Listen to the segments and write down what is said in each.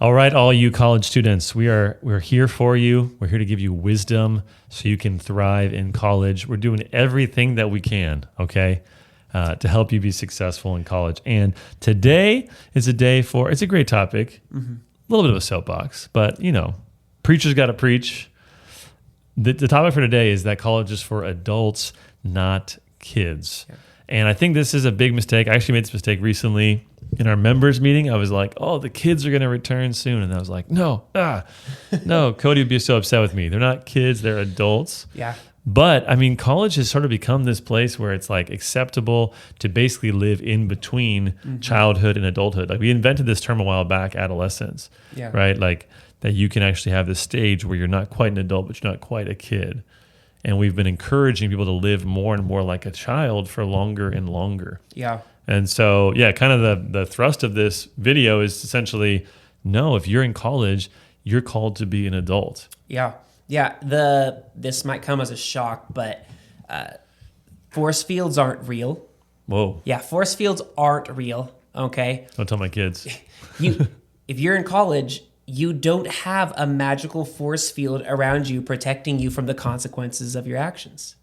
All right, all you college students, we're here for you. We're here to give you wisdom so you can thrive in college. We're doing everything that we can, okay, to help you be successful in college. And today is a day for, it's a great topic, a little bit of a soapbox, but, preachers got to preach. The topic for today is that college is for adults, not kids. Yeah. And I think this is a big mistake. I actually made this mistake recently. In our members meeting, I was like, oh, the kids are going to return soon. And I was like, no, Cody would be so upset with me. They're not kids, they're adults. Yeah. But I mean, college has sort of become this place where it's like acceptable to basically live in between childhood and adulthood. Like we invented this term a while back, adolescence, right? Like that you can actually have this stage where you're not quite an adult, but you're not quite a kid. And we've been encouraging people to live more and more like a child for longer and longer. Yeah. And so, kind of the thrust of this video is essentially, no, if you're in college, you're called to be an adult. Yeah. This might come as a shock, but force fields aren't real. Whoa. Yeah, force fields aren't real, okay? Don't tell my kids. If you're in college, you don't have a magical force field around you protecting you from the consequences of your actions.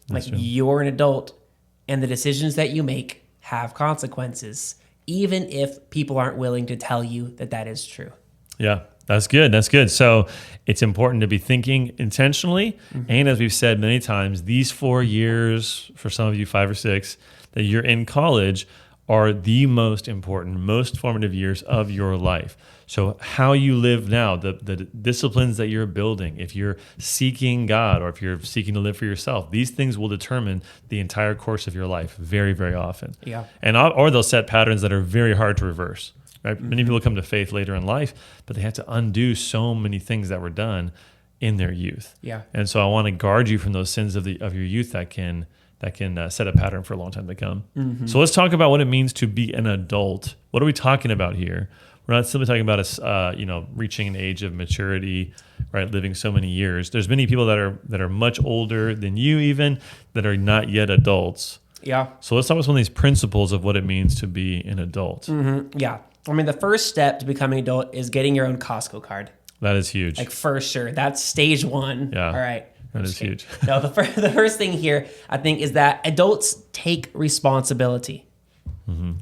That's true. You're an adult, and the decisions that you make have consequences, even if people aren't willing to tell you that is true. Yeah, that's good. That's good. So it's important to be thinking intentionally. And as we've said many times, these 4 years, for some of you 5 or 6, that you're in college are the most important, most formative years of your life. So how you live now, the disciplines that you're building, if you're seeking God or if you're seeking to live for yourself, these things will determine the entire course of your life very, very often. Yeah. And or they'll set patterns that are very hard to reverse. Right? Many people come to faith later in life, but they have to undo so many things that were done in their youth. Yeah. And so I want to guard you from those sins of your youth that can set a pattern for a long time to come. So let's talk about what it means to be an adult. What are we talking about here? We're not simply talking about reaching an age of maturity, right? Living so many years. There's many people that are much older than you even that are not yet adults. Yeah. So let's talk about some of these principles of what it means to be an adult. Yeah. I mean, the first step to becoming an adult is getting your own Costco card. That is huge. Like for sure. That's stage one. Yeah. All right. That is huge. No, the first thing here, I think, is that adults take responsibility.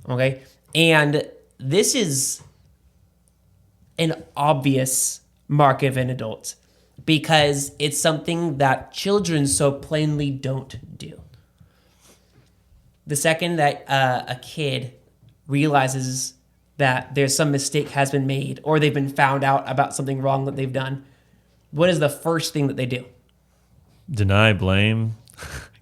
Okay? And this is an obvious mark of an adult because it's something that children so plainly don't do. The second that a kid realizes that there's some mistake has been made or they've been found out about something wrong that they've done, what is the first thing that they do? Deny, blame,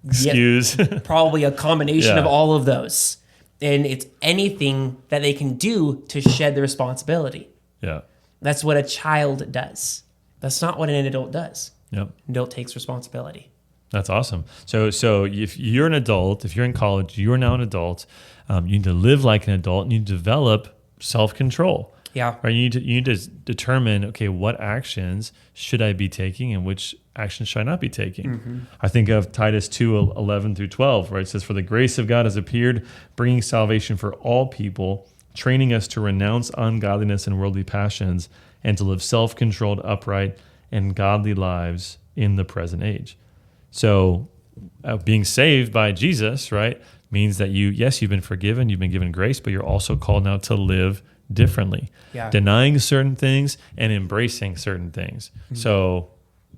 excuse. Yep. Probably a combination of all of those. And it's anything that they can do to shed the responsibility. Yeah. That's what a child does. That's not what an adult does. Yep. An adult takes responsibility. That's awesome. So if you're an adult, if you're in college, you're now an adult. You need to live like an adult and you develop self-control. Yeah. Right. You need to determine, okay, what actions should I be taking and which actions should I not be taking? I think of Titus 2:11-12, where it says, "For the grace of God has appeared, bringing salvation for all people, training us to renounce ungodliness and worldly passions, and to live self-controlled, upright, and godly lives in the present age." So being saved by Jesus, right, means that you've been forgiven, you've been given grace, but you're also called now to live differently, denying certain things and embracing certain things. So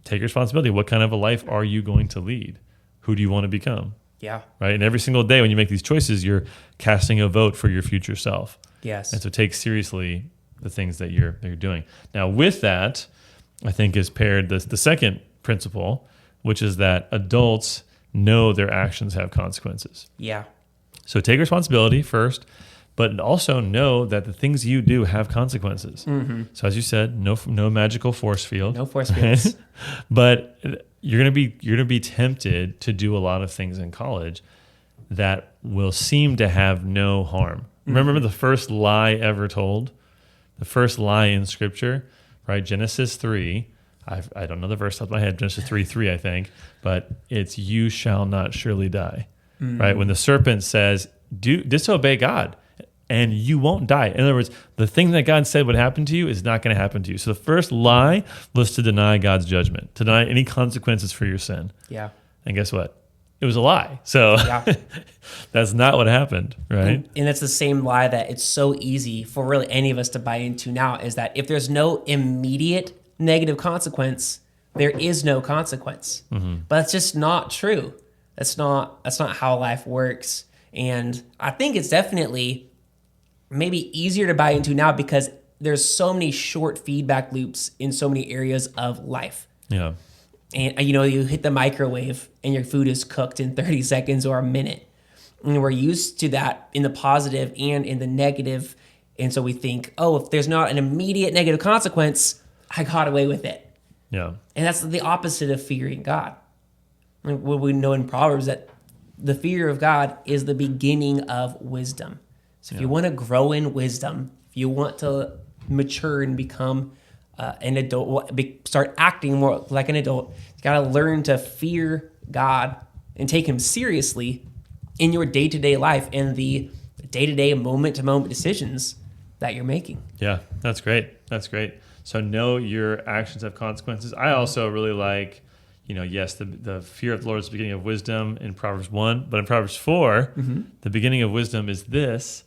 take responsibility. What kind of a life are you going to lead? Who do you want to become? Yeah. Right. And every single day when you make these choices, you're casting a vote for your future self. Yes. And so take seriously the things that you're doing. Now with that, I think is paired the second principle, which is that adults know their actions have consequences. Yeah. So take responsibility first, but also know that the things you do have consequences. So as you said, no magical force field. No force fields. But you're gonna be tempted to do a lot of things in college that will seem to have no harm. Remember the first lie ever told? The first lie in Scripture, right? Genesis 3. I don't know the verse off my head. Genesis 3:3, I think, but it's "You shall not surely die." Right? When the serpent says, disobey God and you won't die. In other words, the thing that God said would happen to you is not going to happen to you. So the first lie was to deny God's judgment, to deny any consequences for your sin. Yeah. And guess what? It was a lie. So that's not what happened, right? And that's the same lie that it's so easy for really any of us to buy into now, is that if there's no immediate negative consequence, there is no consequence. But that's just not true. That's not how life works. And I think it's definitely maybe easier to buy into now because there's so many short feedback loops in so many areas of life. Yeah. And you hit the microwave and your food is cooked in 30 seconds or a minute. And we're used to that in the positive and in the negative. And so we think, oh, if there's not an immediate negative consequence, I got away with it. Yeah. And that's the opposite of fearing God. What we know in Proverbs, that the fear of God is the beginning of wisdom. So if you want to grow in wisdom, if you want to mature and become an adult, start acting more like an adult, you got to learn to fear God and take him seriously in your day-to-day life and the day-to-day, moment-to-moment decisions that you're making. Yeah, that's great. That's great. So know your actions have consequences. I also really like, yes, the fear of the Lord is the beginning of wisdom in Proverbs 1, but in Proverbs 4, the beginning of wisdom is this: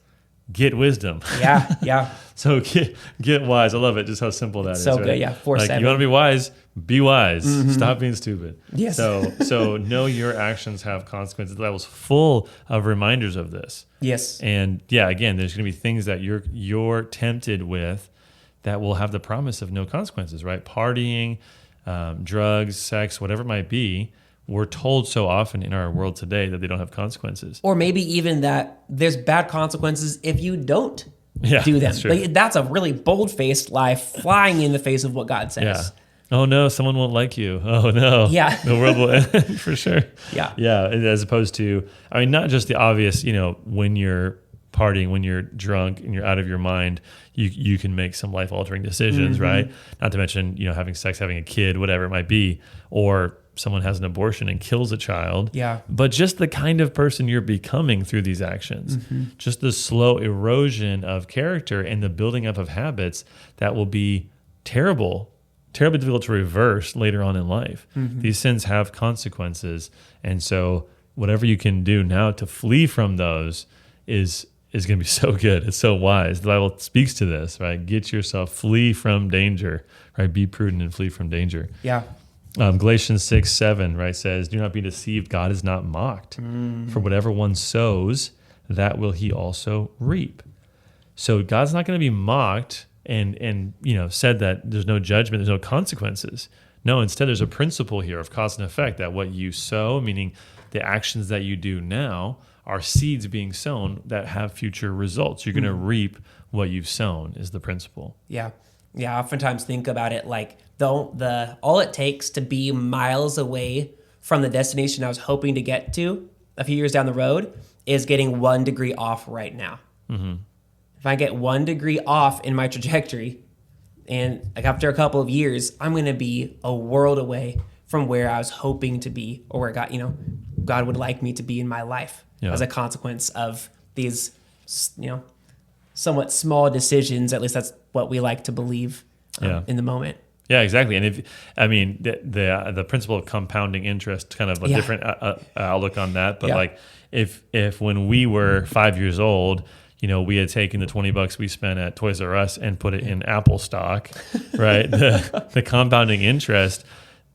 get wisdom. Yeah. So get wise. I love it, just how simple that is. So right? good, yeah. 4:7. You want to be wise. Stop being stupid. Yes. So know your actions have consequences. The Bible's full of reminders of this. Yes. And again, there's going to be things that you're tempted with that will have the promise of no consequences, right? Partying, drugs, sex, whatever it might be. We're told so often in our world today that they don't have consequences. Or maybe even that there's bad consequences if you don't do them. That's true. That's a really bold-faced lie flying in the face of what God says. Yeah. Oh no, someone won't like you. Oh no. Yeah. The world will end for sure. Yeah. Yeah. As opposed to, not just the obvious, when you're partying, when you're drunk and you're out of your mind, you can make some life-altering decisions, right? Not to mention, having sex, having a kid, whatever it might be, or someone has an abortion and kills a child. Yeah. But just the kind of person you're becoming through these actions, just the slow erosion of character and the building up of habits that will be terribly difficult to reverse later on in life. These sins have consequences. And so whatever you can do now to flee from those is going to be so good. It's so wise. The Bible speaks to this, right? Get yourself, flee from danger, right? Be prudent and flee from danger. Yeah. Galatians 6:7, right, says, do not be deceived. God is not mocked. For whatever one sows, that will he also reap. So God's not going to be mocked and said that there's no judgment, there's no consequences. No, instead there's a principle here of cause and effect, that what you sow, meaning the actions that you do now, are seeds being sown that have future results. You're going to reap what you've sown is the principle. Yeah. Yeah, I oftentimes think about it like all it takes to be miles away from the destination I was hoping to get to a few years down the road is getting 1 degree off right now. If I get 1 degree off in my trajectory, and after a couple of years, I'm going to be a world away from where I was hoping to be, or where God would like me to be in my life as a consequence of these, somewhat small decisions. At least that's what we like to believe in the moment. Yeah, exactly. And the principle of compounding interest, kind of a different outlook on that. But if when we were 5 years old, we had taken the $20 we spent at Toys R Us and put it in Apple stock, right? The compounding interest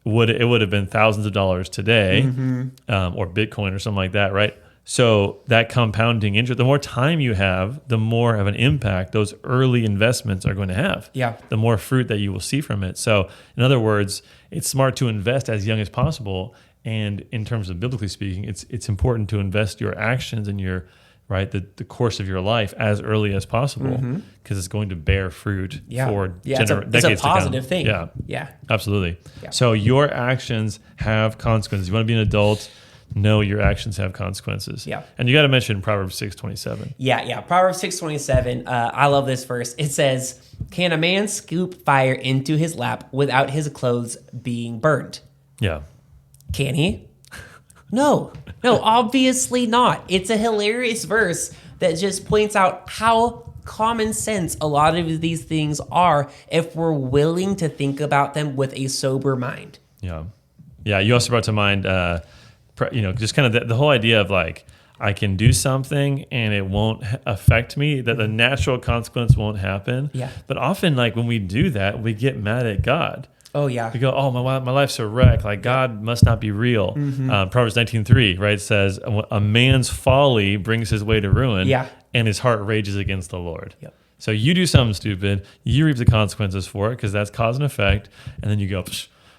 would have been thousands of dollars today, or Bitcoin or something like that, right? So that compounding interest, the more time you have, the more of an impact those early investments are going to have. Yeah. The more fruit that you will see from it. So in other words, it's smart to invest as young as possible. And in terms of biblically speaking, it's important to invest your actions and your the course of your life as early as possible, because it's going to bear fruit for decades to come. It's a positive thing. Yeah, absolutely. Yeah. So your actions have consequences. You want to be an adult, know your actions have consequences. Yeah. And you got to mention Proverbs 6:27. Yeah. Proverbs 6:27. I love this verse. It says, "Can a man scoop fire into his lap without his clothes being burned?" Yeah. Can he? No, obviously not. It's a hilarious verse that just points out how common sense a lot of these things are if we're willing to think about them with a sober mind. Yeah. Yeah. You also brought to mind, just kind of the whole idea of like, I can do something and it won't affect me, that the natural consequence won't happen. Yeah. But often, like when we do that, we get mad at God. Oh, yeah. We go, oh, my life's a wreck. Like God must not be real. Proverbs 19:3, right, says, a man's folly brings his way to ruin, and his heart rages against the Lord. Yep. So you do something stupid, you reap the consequences for it because that's cause and effect, and then you go,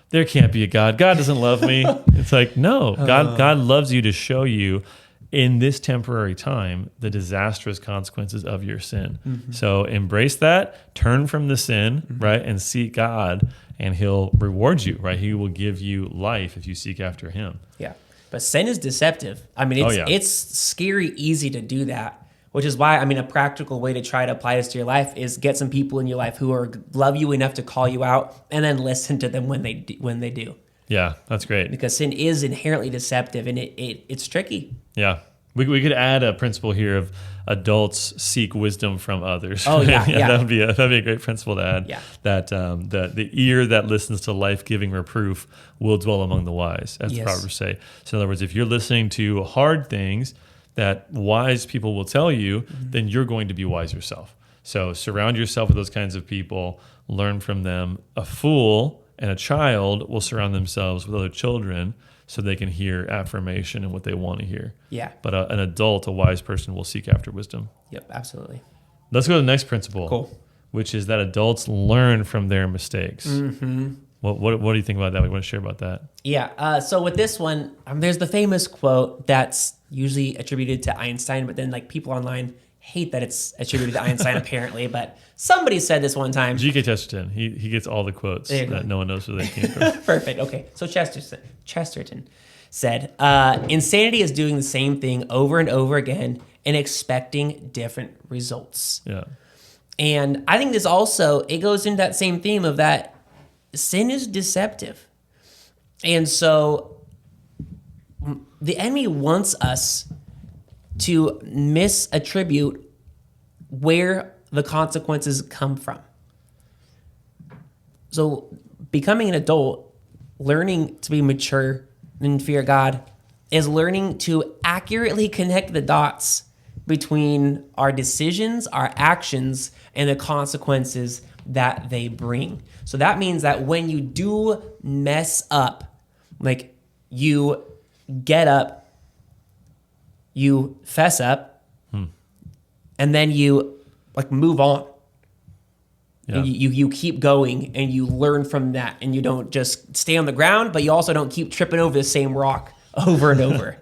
there can't be a God. God doesn't love me. It's like, no, God loves you to show you in this temporary time the disastrous consequences of your sin. So embrace that, turn from the sin, right, and seek God, and he'll reward you, right? He will give you life if you seek after him. Yeah. But sin is deceptive. I mean, it's scary easy to do that, which is why, a practical way to try to apply this to your life is get some people in your life who love you enough to call you out, and then listen to them when they do. Yeah, that's great. Because sin is inherently deceptive, and it's tricky. Yeah. We could add a principle here of adults seek wisdom from others. Oh, yeah. That'd be a great principle to add. Yeah. That the ear that listens to life-giving reproof will dwell among the wise, as the Proverbs say. So in other words, if you're listening to hard things that wise people will tell you, then you're going to be wise yourself. So surround yourself with those kinds of people, learn from them. A fool and a child will surround themselves with other children so they can hear affirmation and what they want to hear. Yeah. But an adult, a wise person, will seek after wisdom. Yep, absolutely. Let's go to the next principle. Cool. Which is that adults learn from their mistakes. What do you think about that? We want to share about that. Yeah. So with this one, there's the famous quote that's usually attributed to Einstein, but then like people online hate that it's attributed to Einstein apparently. But somebody said this one time. G.K. Chesterton. He gets all the quotes that no one knows where they came from. Perfect. Okay. So Chesterton said, insanity is doing the same thing over and over again and expecting different results. Yeah. And I think this also, it goes into that same theme of that sin is deceptive. And so the enemy wants us to misattribute where the consequences come from. So becoming an adult, learning to be mature and fear God, is learning to accurately connect the dots between our decisions, our actions, and the consequences that they bring. So that means that when you do mess up, like you get up, you fess up, and then you like move on. Yeah. And you keep going and you learn from that, and you don't just stay on the ground, but you also don't keep tripping over the same rock over and over.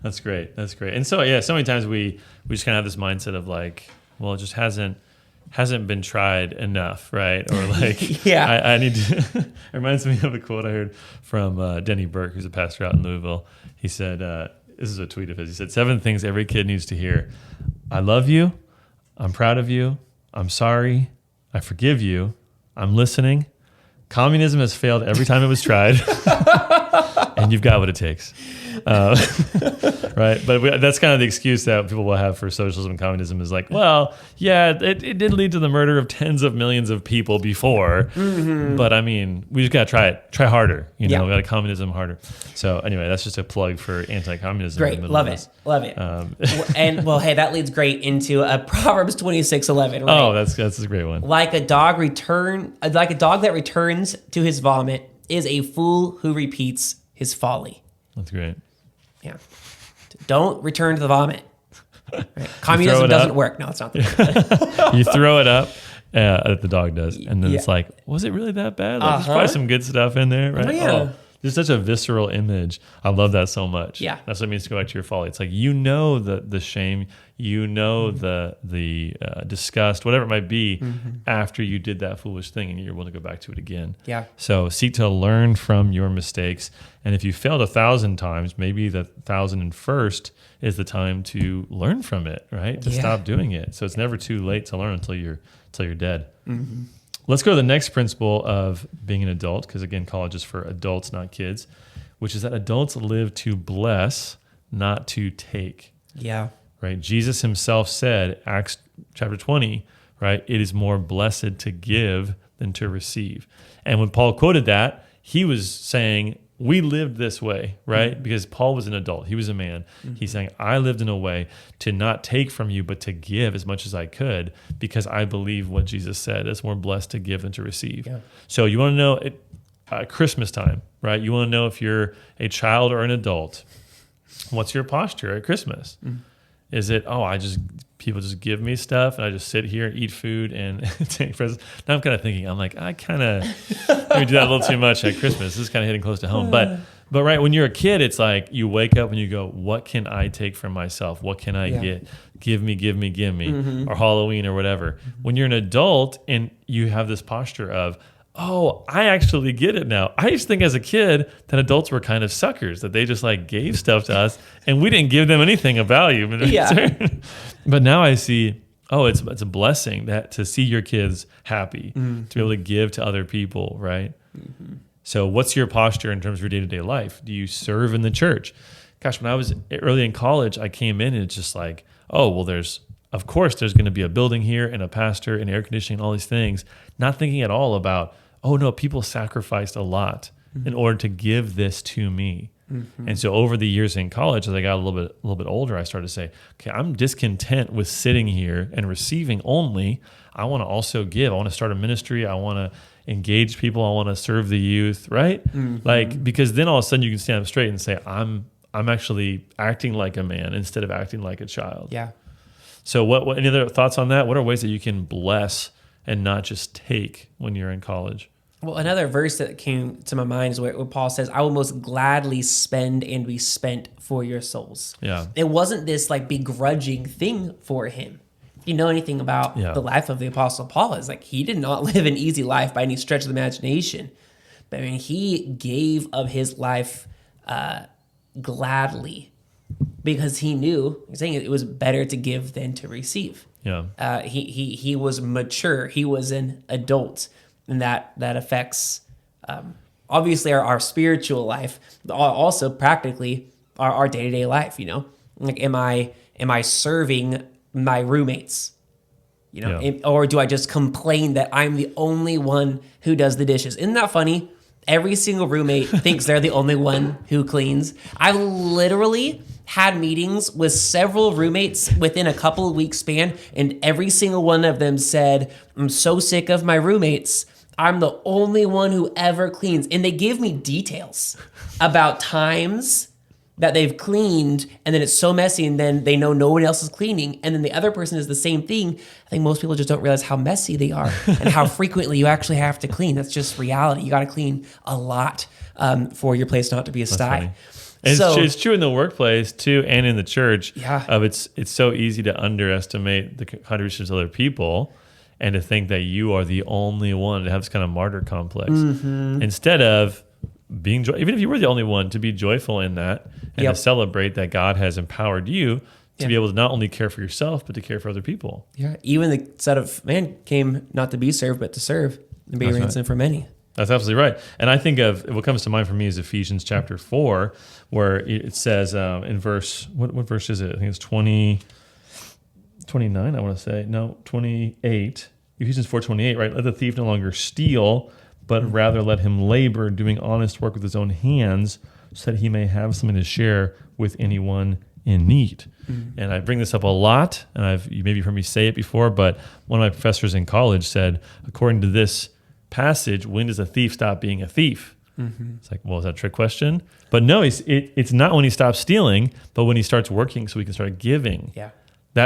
That's great. And so, yeah, so many times we just kind of have this mindset of like, well, it just hasn't been tried enough, right? Or like, yeah, I need to. It reminds me of a quote I heard from Denny Burke, who's a pastor out in Louisville. He said, this is a tweet of his. He said, 7 things every kid needs to hear. I love you. I'm proud of you. I'm sorry. I forgive you. I'm listening. Communism has failed every time it was tried. And you've got what it takes. Right? But that's kind of the excuse that people will have for socialism and communism is like, well, yeah, it did lead to the murder of tens of millions of people before. But I mean, we just got to try it. Try harder. We got to communism harder. So anyway, that's just a plug for anti-communism. Great. Love it. And well, hey, that leads great into Proverbs 26:11. Right? Oh, that's a great one. Like a dog that returns to his vomit is a fool who repeats his folly. That's great. Yeah. Don't return to the vomit. Right. Communism doesn't work. No, it's not. You throw it up, the dog does, and then it's like, was it really that bad? Like, there's probably some good stuff in there, right? Oh, there's such a visceral image. I love that so much. Yeah. That's what it means to go back to your folly. It's like, the shame, the disgust, whatever it might be, after you did that foolish thing, and you're willing to go back to it again. Yeah. So seek to learn from your mistakes. And if you failed 1,000 times, maybe the 1,001st is the time to learn from it, right? To stop doing it. So it's never too late to learn until you're dead. Let's go to the next principle of being an adult, because again, college is for adults, not kids, which is that adults live to bless, not to take. Yeah. right? Jesus himself said, Acts chapter 20, right? It is more blessed to give than to receive. And when Paul quoted that, he was saying, we lived this way, right? Mm-hmm. Because Paul was an adult. He was a man. Mm-hmm. He's saying, I lived in a way to not take from you, but to give as much as I could, because I believe what Jesus said. It's more blessed to give than to receive. Yeah. So you want to know Christmas time, right? You want to know if you're a child or an adult. What's your posture at Christmas? Mm-hmm. Is it, people just give me stuff and I just sit here and eat food and take presents? Now I'm kind of thinking, I kind of maybe do that a little too much at Christmas. This is kind of hitting close to home. But right, when you're a kid, it's like you wake up and you go, what can I take from myself? What can I get? Give me, mm-hmm. or Halloween or whatever. Mm-hmm. When you're an adult and you have this posture of, oh, I actually get it now. I used to think as a kid that adults were kind of suckers, that they just gave stuff to us and we didn't give them anything of value. But now I see, it's a blessing that to see your kids happy, mm-hmm. to be able to give to other people, right? Mm-hmm. So what's your posture in terms of your day-to-day life? Do you serve in the church? Gosh, when I was early in college, I came in and it's just of course there's going to be a building here and a pastor and air conditioning and all these things, not thinking at all about, people sacrificed a lot mm-hmm. in order to give this to me. Mm-hmm. And so over the years in college, as I got a little bit older, I started to say, okay, I'm discontent with sitting here and receiving only. I want to also give. I want to start a ministry. I want to engage people. I want to serve the youth, right? Mm-hmm. Because then all of a sudden you can stand up straight and say, I'm actually acting like a man instead of acting like a child. Yeah. So what any other thoughts on that? What are ways that you can bless and not just take when you're in college? Well, another verse that came to my mind is where Paul says, I will most gladly spend and be spent for your souls. Yeah. It wasn't this begrudging thing for him. If you know anything about the life of the Apostle Paul, is he did not live an easy life by any stretch of the imagination. But he gave of his life gladly because he knew, he's saying it was better to give than to receive. Yeah. He was mature. He was an adult. And that affects, obviously, our spiritual life, also practically our day-to-day life, am I serving my roommates, or do I just complain that I'm the only one who does the dishes? Isn't that funny? Every single roommate thinks they're the only one who cleans. I literally had meetings with several roommates within a couple of weeks span, and every single one of them said, I'm so sick of my roommates. I'm the only one who ever cleans. And they give me details about times that they've cleaned, and then it's so messy, and then they know no one else is cleaning, and then the other person is the same thing. I think most people just don't realize how messy they are and how frequently you actually have to clean. That's just reality. You got to clean a lot for your place not to be a sty. It's true in the workplace too, and in the church. Yeah. It's so easy to underestimate the contributions of other people, and to think that you are the only one to have this kind of martyr complex. Mm-hmm. Instead of being even if you were the only one, to be joyful in that and to celebrate that God has empowered you to be able to not only care for yourself, but to care for other people. Yeah. Even the Son of Man came not to be served, but to serve and be a ransom for many. That's absolutely right. And I think of what comes to mind for me is Ephesians chapter 4, where it says in verse, what verse is it? I think it's 29, I want to say. No, 28. Ephesians 4:28, right? Let the thief no longer steal, but rather let him labor, doing honest work with his own hands, so that he may have something to share with anyone in need. Mm-hmm. And I bring this up a lot, and you maybe heard me say it before, but one of my professors in college said, according to this passage, when does a thief stop being a thief? Mm-hmm. It's is that a trick question? But no, it's not when he stops stealing, but when he starts working so he can start giving. Yeah.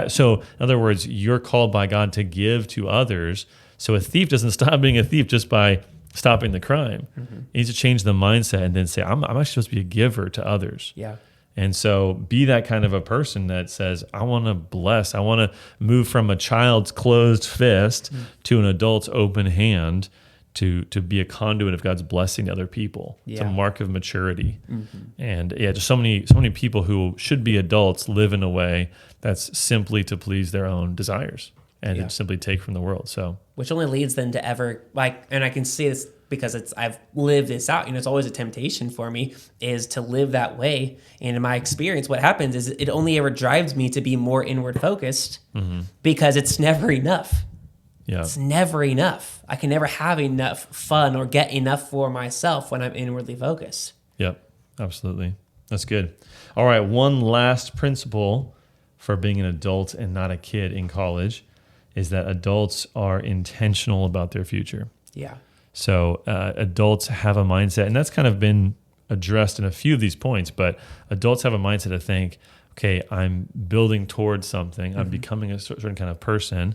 So, in other words, you're called by God to give to others. So a thief doesn't stop being a thief just by stopping the crime. Mm-hmm. He needs to change the mindset and then say, I'm actually supposed to be a giver to others. Yeah. And so be that kind of a person that says, I want to bless. I want to move from a child's closed fist to an adult's open hand to be a conduit of God's blessing to other people. Yeah. It's a mark of maturity. Mm-hmm. And just so many people who should be adults live in a way that's simply to please their own desires and to simply take from the world. So, which only leads them to ever and I can see this because I've lived this out. It's always a temptation for me is to live that way. And in my experience, what happens is it only ever drives me to be more inward focused because it's never enough. Yeah. It's never enough. I can never have enough fun or get enough for myself when I'm inwardly focused. Yep, absolutely. That's good. All right, one last principle for being an adult and not a kid in college is that adults are intentional about their future. Yeah. So adults have a mindset, and that's kind of been addressed in a few of these points, but adults have a mindset to think, okay, I'm building towards something. I'm becoming a certain kind of person.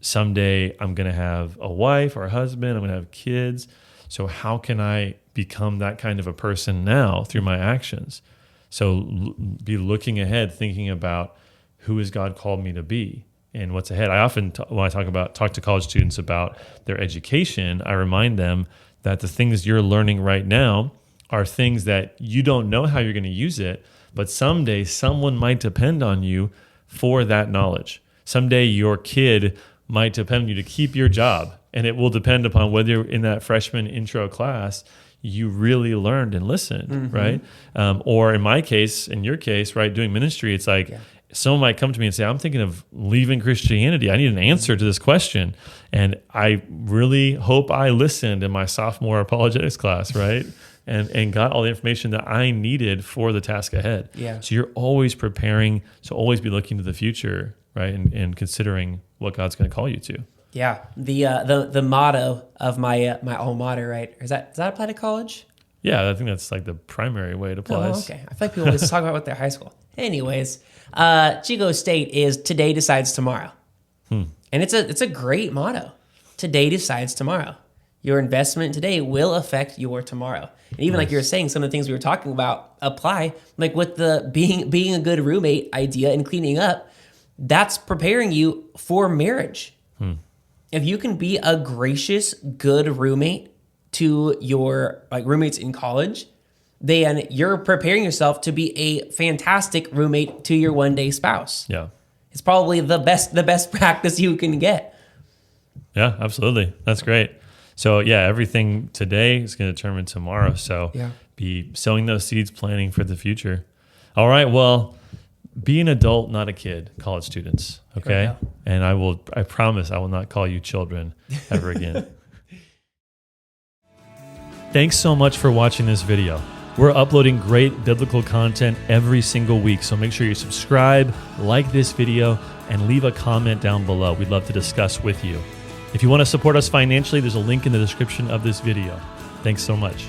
Someday I'm going to have a wife or a husband. I'm going to have kids. So how can I become that kind of a person now through my actions? So be looking ahead, thinking about who has God called me to be and what's ahead. I often, when I talk to college students about their education, I remind them that the things you're learning right now are things that you don't know how you're going to use it, but someday someone might depend on you for that knowledge. Someday your kid might depend on you to keep your job, and it will depend upon whether in that freshman intro class you really learned and listened, right? Or in my case, in your case, right, doing ministry, it's like someone might come to me and say, I'm thinking of leaving Christianity. I need an answer to this question. And I really hope I listened in my sophomore apologetics class, right? And got all the information that I needed for the task ahead. Yeah. So you're always preparing, so always be looking to the future, right? And considering what God's going to call you to. Yeah. The motto of my my alma mater, right? Does that apply to college? Yeah, I think that's like the primary way it applies. Oh, okay. I feel like people always talk about what their high school. Anyways, Chico State is today decides tomorrow. And it's a great motto. Today decides tomorrow. Your investment today will affect your tomorrow. And even like you were saying, some of the things we were talking about apply, like with the being a good roommate idea and cleaning up, that's preparing you for marriage. If you can be a gracious, good roommate to your roommates in college, then you're preparing yourself to be a fantastic roommate to your one-day spouse. Yeah. It's probably the best practice you can get. Yeah, absolutely. That's great. So yeah, everything today is going to determine tomorrow. So be sowing those seeds, planning for the future. All right. Well, be an adult, not a kid, college students. Okay. And I promise I will not call you children ever again. Thanks so much for watching this video. We're uploading great biblical content every single week. So make sure you subscribe, like this video, and leave a comment down below. We'd love to discuss with you. If you want to support us financially, there's a link in the description of this video. Thanks so much.